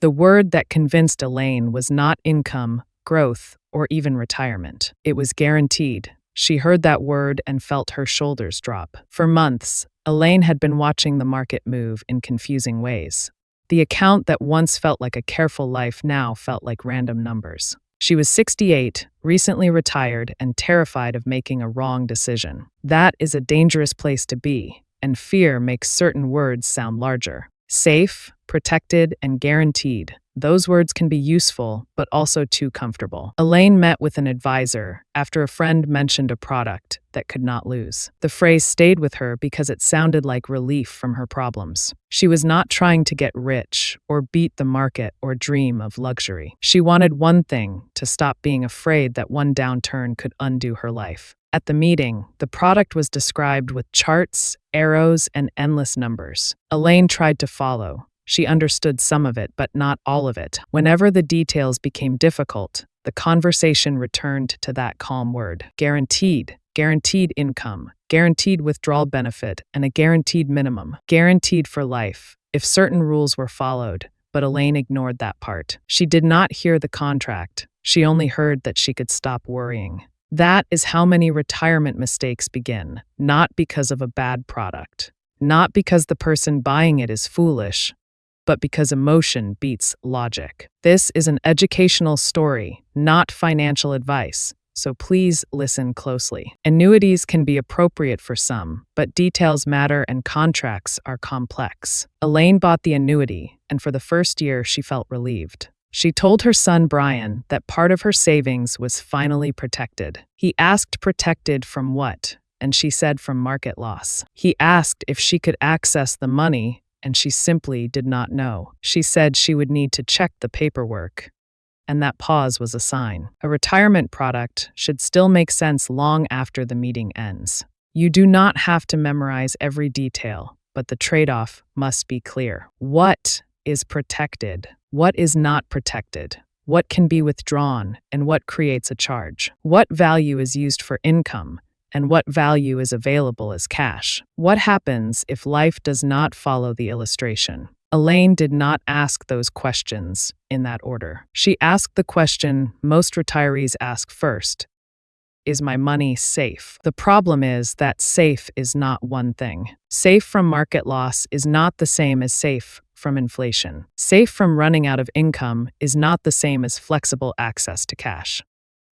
The word that convinced Elaine was not income, growth, or even retirement. It was guaranteed. She heard that word and felt her shoulders drop. For months, Elaine had been watching the market move in confusing ways. The account that once felt like a careful life now felt like random numbers. She was 68, recently retired, and terrified of making a wrong decision. That is a dangerous place to be, and fear makes certain words sound larger. Safe, protected, and guaranteed. Those words can be useful, but also too comfortable. Elaine met with an advisor after a friend mentioned a product that could not lose. The phrase stayed with her because it sounded like relief from her problems. She was not trying to get rich, or beat the market, or dream of luxury. She wanted one thing: to stop being afraid that one downturn could undo her life. At the meeting, the product was described with charts, arrows, and endless numbers. Elaine tried to follow. She understood some of it, but not all of it. Whenever the details became difficult, the conversation returned to that calm word: guaranteed. Guaranteed income, guaranteed withdrawal benefit, and a guaranteed minimum. Guaranteed for life, if certain rules were followed, but Elaine ignored that part. She did not hear the contract. She only heard that she could stop worrying. That is how many retirement mistakes begin, not because of a bad product, not because the person buying it is foolish, but because emotion beats logic. This is an educational story, not financial advice, so please listen closely. Annuities can be appropriate for some, but details matter and contracts are complex. Elaine bought the annuity, and for the first year she felt relieved. She told her son Brian that part of her savings was finally protected. He asked protected from what, and she said from market loss. He asked if she could access the money, and she simply did not know. She said she would need to check the paperwork, and that pause was a sign. A retirement product should still make sense long after the meeting ends. You do not have to memorize every detail, but the trade-off must be clear. What is protected? What is not protected? What can be withdrawn, and what creates a charge? What value is used for income, and what value is available as cash? What happens if life does not follow the illustration? Elaine did not ask those questions in that order. She asked the question most retirees ask first: is my money safe? The problem is that safe is not one thing. Safe from market loss is not the same as safe from inflation. Safe from running out of income is not the same as flexible access to cash.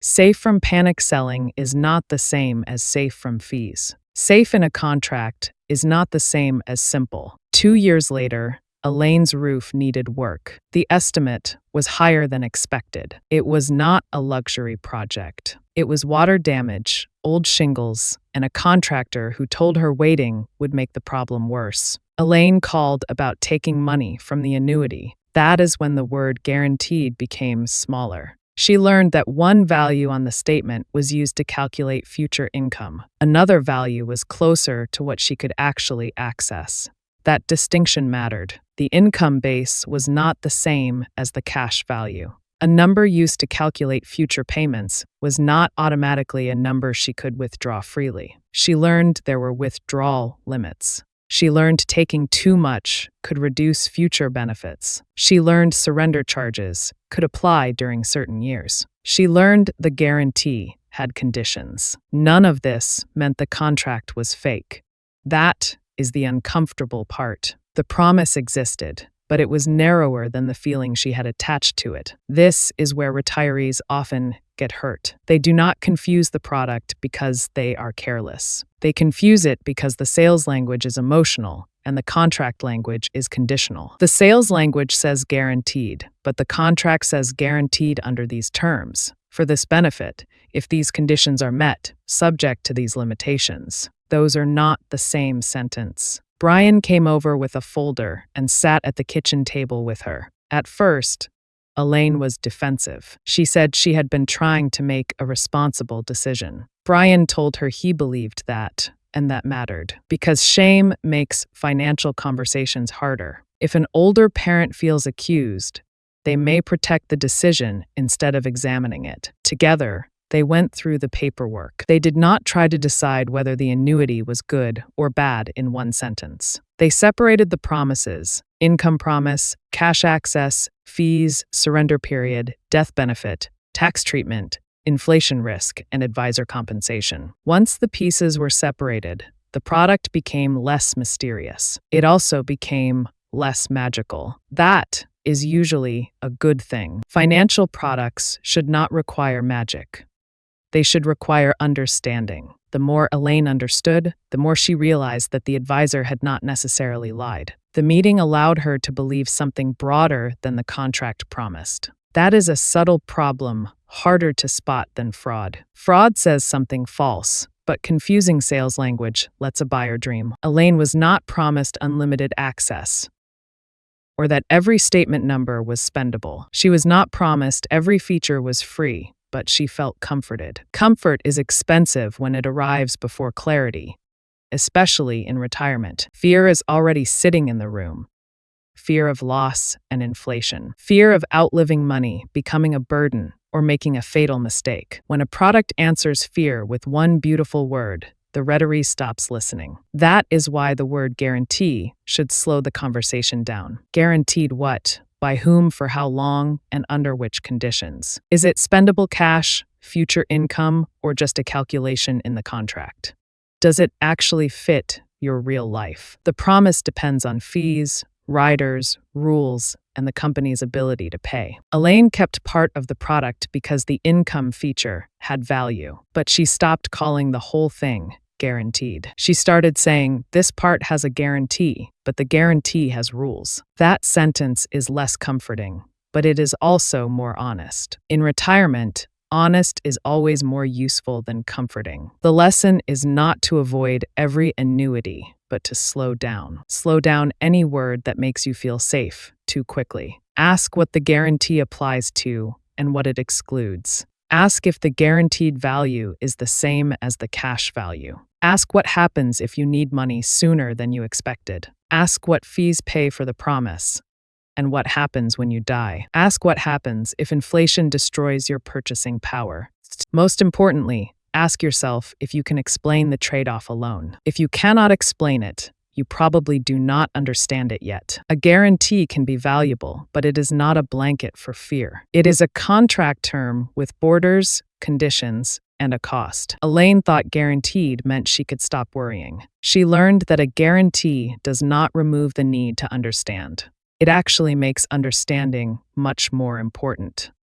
Safe from panic selling is not the same as safe from fees. Safe in a contract is not the same as simple. 2 years later, Elaine's roof needed work. The estimate was higher than expected. It was not a luxury project. It was water damage, old shingles, and a contractor who told her waiting would make the problem worse. Elaine called about taking money from the annuity. That is when the word guaranteed became smaller. She learned that one value on the statement was used to calculate future income. Another value was closer to what she could actually access. That distinction mattered. The income base was not the same as the cash value. A number used to calculate future payments was not automatically a number she could withdraw freely. She learned there were withdrawal limits. She learned taking too much could reduce future benefits. She learned surrender charges could apply during certain years. She learned the guarantee had conditions. None of this meant the contract was fake. That is the uncomfortable part. The promise existed, but it was narrower than the feeling she had attached to it. This is where retirees often get hurt. They do not confuse the product because they are careless. They confuse it because the sales language is emotional and the contract language is conditional. The sales language says guaranteed, but the contract says guaranteed under these terms. For this benefit, if these conditions are met, subject to these limitations. Those are not the same sentence. Brian came over with a folder and sat at the kitchen table with her. At first, Elaine was defensive. She said she had been trying to make a responsible decision. Brian told her he believed that, and that mattered, because shame makes financial conversations harder. If an older parent feels accused, they may protect the decision instead of examining it. Together, they went through the paperwork. They did not try to decide whether the annuity was good or bad in one sentence. They separated the promises: income promise, cash access, fees, surrender period, death benefit, tax treatment, inflation risk, and advisor compensation. Once the pieces were separated, the product became less mysterious. It also became less magical. That is usually a good thing. Financial products should not require magic. They should require understanding. The more Elaine understood, the more she realized that the advisor had not necessarily lied. The meeting allowed her to believe something broader than the contract promised. That is a subtle problem, harder to spot than fraud. Fraud says something false, but confusing sales language lets a buyer dream. Elaine was not promised unlimited access, or that every statement number was spendable. She was not promised every feature was free, but she felt comforted. Comfort is expensive when it arrives before clarity, especially in retirement. Fear is already sitting in the room. Fear of loss and inflation. Fear of outliving money, becoming a burden, or making a fatal mistake. When a product answers fear with one beautiful word, the retiree stops listening. That is why the word guarantee should slow the conversation down. Guaranteed what? By whom, for how long, and under which conditions? Is it spendable cash, future income, or just a calculation in the contract? Does it actually fit your real life? The promise depends on fees, riders, rules, and the company's ability to pay. Elaine kept part of the product because the income feature had value, but she stopped calling the whole thing guaranteed. She started saying, "This part has a guarantee, but the guarantee has rules." That sentence is less comforting, but it is also more honest. In retirement, honest is always more useful than comforting. The lesson is not to avoid every annuity, but to slow down. Slow down any word that makes you feel safe too quickly. Ask what the guarantee applies to and what it excludes. Ask if the guaranteed value is the same as the cash value. Ask what happens if you need money sooner than you expected. Ask what fees pay for the promise and what happens when you die. Ask what happens if inflation destroys your purchasing power. Most importantly, ask yourself if you can explain the trade-off alone. If you cannot explain it, you probably do not understand it yet. A guarantee can be valuable, but it is not a blanket for fear. It is a contract term with borders, conditions, and a cost. Elaine thought guaranteed meant she could stop worrying. She learned that a guarantee does not remove the need to understand. It actually makes understanding much more important.